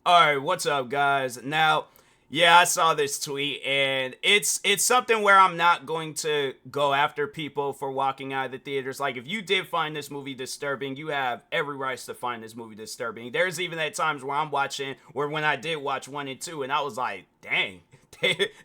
All right, what's up, guys? Now, yeah, I saw this tweet, and it's something where I'm not going to go after people for walking out of the theaters. Like, if you did find this movie disturbing, you have every right to find this movie disturbing. There's even at times where I'm watching, where when I did watch one and two, and I was like, dang.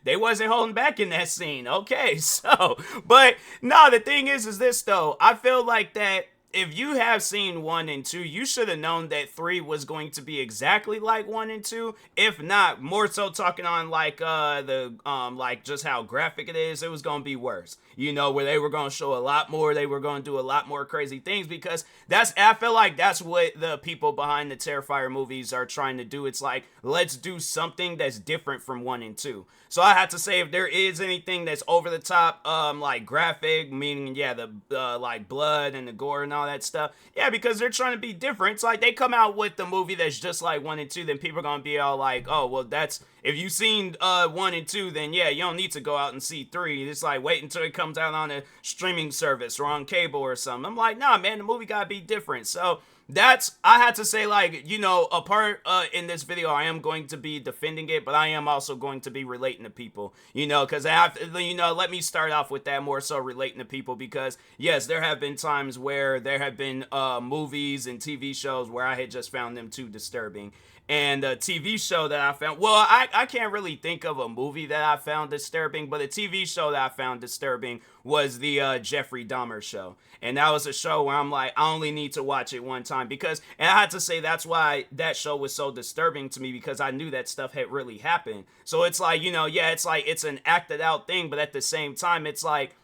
They wasn't holding back in that scene. Okay, so, but no, the thing is this though. I feel like that if you have seen one and two, you should have known that three was going to be exactly like one and two. If not, more so talking on like the like just how graphic it is, it was gonna be worse. You know, where they were gonna show a lot more, they were gonna do a lot more crazy things because I feel like that's what the people behind the Terrifier movies are trying to do. It's like, let's do something that's different from one and two. So I have to say, if there is anything that's over the top, like graphic, meaning yeah, the like blood and the gore and all that stuff, yeah, because they're trying to be different. It's like they come out with the movie that's just like one and two, then people are gonna be all like, oh, well, that's if you've seen one and two, then yeah, you don't need to go out and see three. It's like wait until it comes out on a streaming service or on cable or something. I'm like, nah, man, the movie gotta be different. So that's I had to say, like, you know, a part in this video I am going to be defending it, but I am also going to be relating to people, you know, because I have to, you know, let me start off with that, more so relating to people, because yes, there have been times where there have been movies and TV shows where I had just found them too disturbing. And a TV show that I found, well, I can't really think of a movie that I found disturbing, but a TV show that I found disturbing was the Jeffrey Dahmer show. And that was a show where I'm like, I only need to watch it one time because, and I had to say that's why that show was so disturbing to me, because I knew that stuff had really happened. So it's like, you know, yeah, it's like, it's an acted out thing, but at the same time, it's like,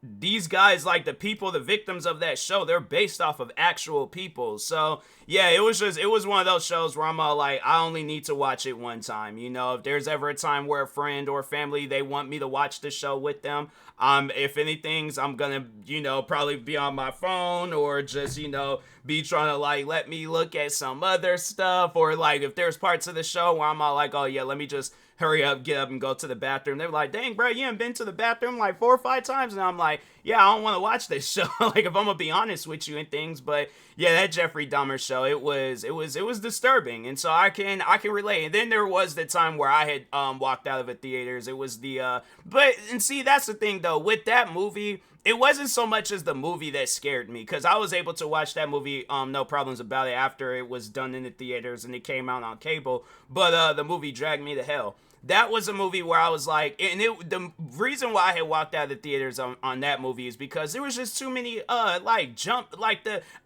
these guys, like the people, the victims of that show, they're based off of actual people. So yeah, it was one of those shows where I'm all like, I only need to watch it one time. You know, if there's ever a time where a friend or family, they want me to watch the show with them, if anything's, I'm gonna, you know, probably be on my phone or just, you know, be trying to like let me look at some other stuff, or like if there's parts of the show where I'm all like, oh yeah, let me just hurry up, get up, and go to the bathroom. They're like, dang, bro, you haven't been to the bathroom like 4 or 5 times. And I'm like, yeah, I don't want to watch this show. Like, if I'm gonna be honest with you and things. But yeah, that Jeffrey Dahmer show, it was disturbing, and so I can relate. And then there was the time where I had walked out of the theaters. It was the but and see, that's the thing though with that movie. It wasn't so much as the movie that scared me, because I was able to watch that movie no problems about it after it was done in the theaters and it came out on cable. But the movie dragged me to hell. That was a movie where I was like, and the reason why I had walked out of the theaters on that movie is because there was just too many like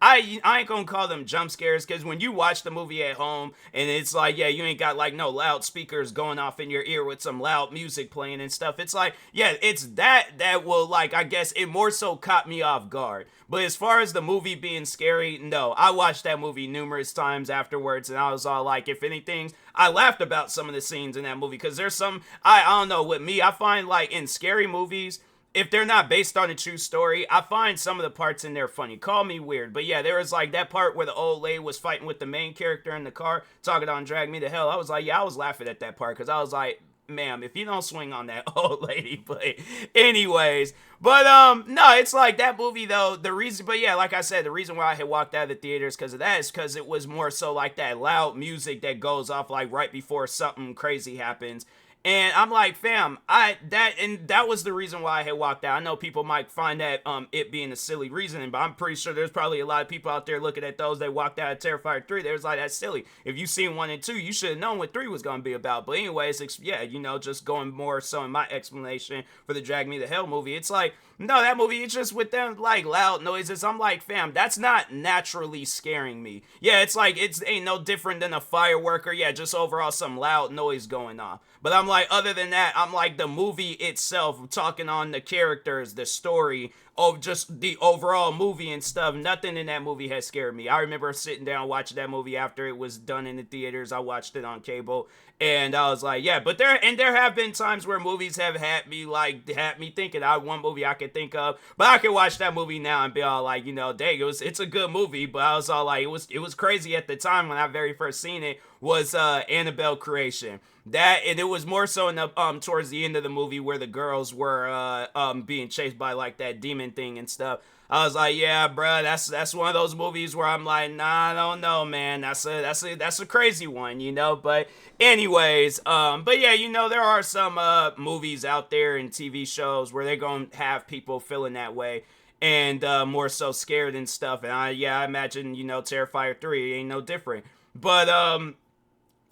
I ain't gonna call them jump scares, because when you watch the movie at home and it's like, yeah, you ain't got like no loudspeakers going off in your ear with some loud music playing and stuff. It's like, yeah, it's that will, like, I guess it more so caught me off guard. But as far as the movie being scary, no, I watched that movie numerous times afterwards, and I was all like, if anything, I laughed about some of the scenes in that movie, because there's some, I don't know, with me, I find like in scary movies, if they're not based on a true story, I find some of the parts in there funny. Call me weird, but yeah, there was like that part where the old lady was fighting with the main character in the car, talking on Drag Me to Hell. I was like, yeah, I was laughing at that part, because I was like, ma'am, if you don't swing on that old lady. But anyways, but no, it's like that movie though, the reason, but yeah, like I said, the reason why I had walked out of the theaters because of that is because it was more so like that loud music that goes off like right before something crazy happens. And I'm like, fam, that was the reason why I had walked out. I know people might find that it being a silly reasoning, but I'm pretty sure there's probably a lot of people out there looking at those that walked out of Terrifier 3. They was like, that's silly. If you seen 1 and 2, you should have known what 3 was gonna be about. But anyways, yeah, you know, just going more so in my explanation for the Drag Me to Hell movie, it's like, no, that movie, it's just with them like loud noises. I'm like, fam, that's not naturally scaring me. Yeah, it's like, it's ain't no different than a firework, or yeah, just overall some loud noise going on. But I'm like, other than that, I'm like, the movie itself, talking on the characters, the story, of just the overall movie and stuff, nothing in that movie has scared me. I remember sitting down watching that movie after it was done in the theaters. I watched it on cable, and I was like, yeah, but there have been times where movies have had me thinking. One movie I could think of, but I could watch that movie now and be all like, you know, dang, it's a good movie, but I was all like, it was crazy at the time when I very first seen it, was Annabelle Creation. That, and it was more so in the towards the end of the movie where the girls were being chased by like that demon Spider-Man thing and stuff. I was like, yeah, bruh, that's one of those movies where I'm like, nah, I don't know, man. That's a crazy one, you know. But anyways, but yeah, you know, there are some movies out there and TV shows where they're gonna have people feeling that way and more so scared and stuff. And I imagine, you know, Terrifier 3 ain't no different. But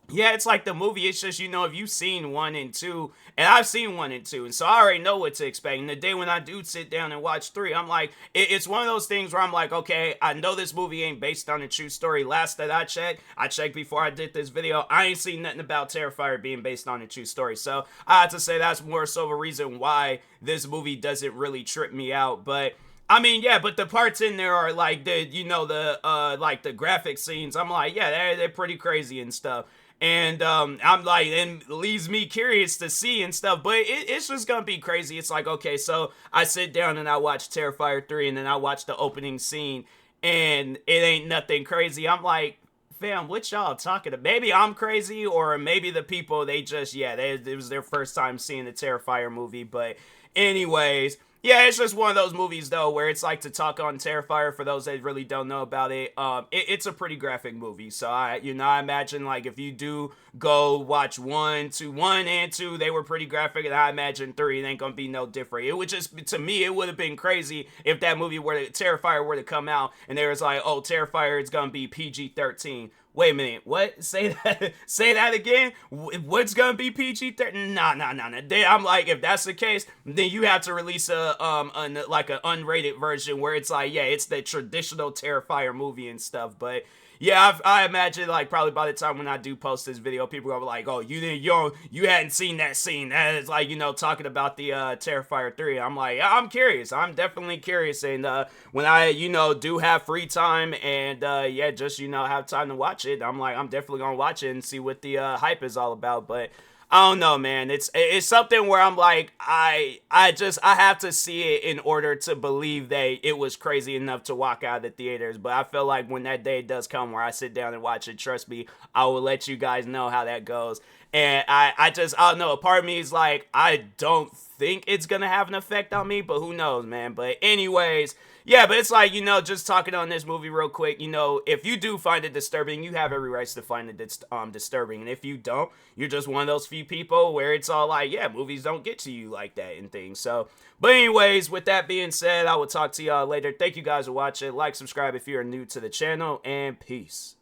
yeah, it's like the movie. It's just, you know, if you've seen 1 and 2, and I've seen 1 and 2, and so I already know what to expect. And the day when I do sit down and watch 3, I'm like, it's one of those things where I'm like, okay, I know this movie ain't based on a true story. Last that I checked before I did this video, I ain't seen nothing about Terrifier being based on a true story. So I have to say that's more so a reason why this movie doesn't really trip me out. But I mean, yeah, but the parts in there are like like the graphic scenes. I'm like, yeah, they're pretty crazy and stuff. And I'm like, and leaves me curious to see and stuff, but it's just gonna be crazy. It's like, okay, so I sit down and I watch Terrifier 3, and then I watch the opening scene, and it ain't nothing crazy. I'm like, fam, what y'all talking about? Maybe I'm crazy, or maybe the people, they just, yeah, it was their first time seeing the Terrifier movie. But anyways, yeah, it's just one of those movies, though, where it's like, to talk on Terrifier, for those that really don't know about it, it's a pretty graphic movie. So I imagine, like, if you do go watch 1 and 2, they were pretty graphic, and I imagine 3 ain't gonna be no different. It would just, to me, it would have been crazy if that movie Terrifier were to come out, and there was like, oh, Terrifier is gonna be PG-13. Wait a minute, what? Say that again? What's gonna be PG-13? Nah. I'm like, if that's the case, then you have to release like an unrated version where it's like, yeah, it's the traditional Terrifier movie and stuff. But yeah, I imagine, like, probably by the time when I do post this video, people are like, oh, you hadn't seen that scene. That is like, you know, talking about the Terrifier 3. I'm like, yeah, I'm curious. I'm definitely curious. And when I, you know, do have free time and yeah, just, you know, have time to watch it, I'm like, I'm definitely gonna watch it and see what the hype is all about. But I don't know, man. It's something where I'm like, I have to see it in order to believe that it was crazy enough to walk out of the theaters. But I feel like when that day does come where I sit down and watch it, trust me, I will let you guys know how that goes. And I don't know. A part of me is like, I don't think it's gonna have an effect on me, but who knows, man. But anyways, yeah, but it's like, you know, just talking on this movie real quick, you know, if you do find it disturbing, you have every right to find it disturbing. And if you don't, you're just one of those few people where it's all like, yeah, movies don't get to you like that and things. So, but anyways, with that being said, I will talk to y'all later. Thank you guys for watching. Like, subscribe if you're new to the channel, and peace.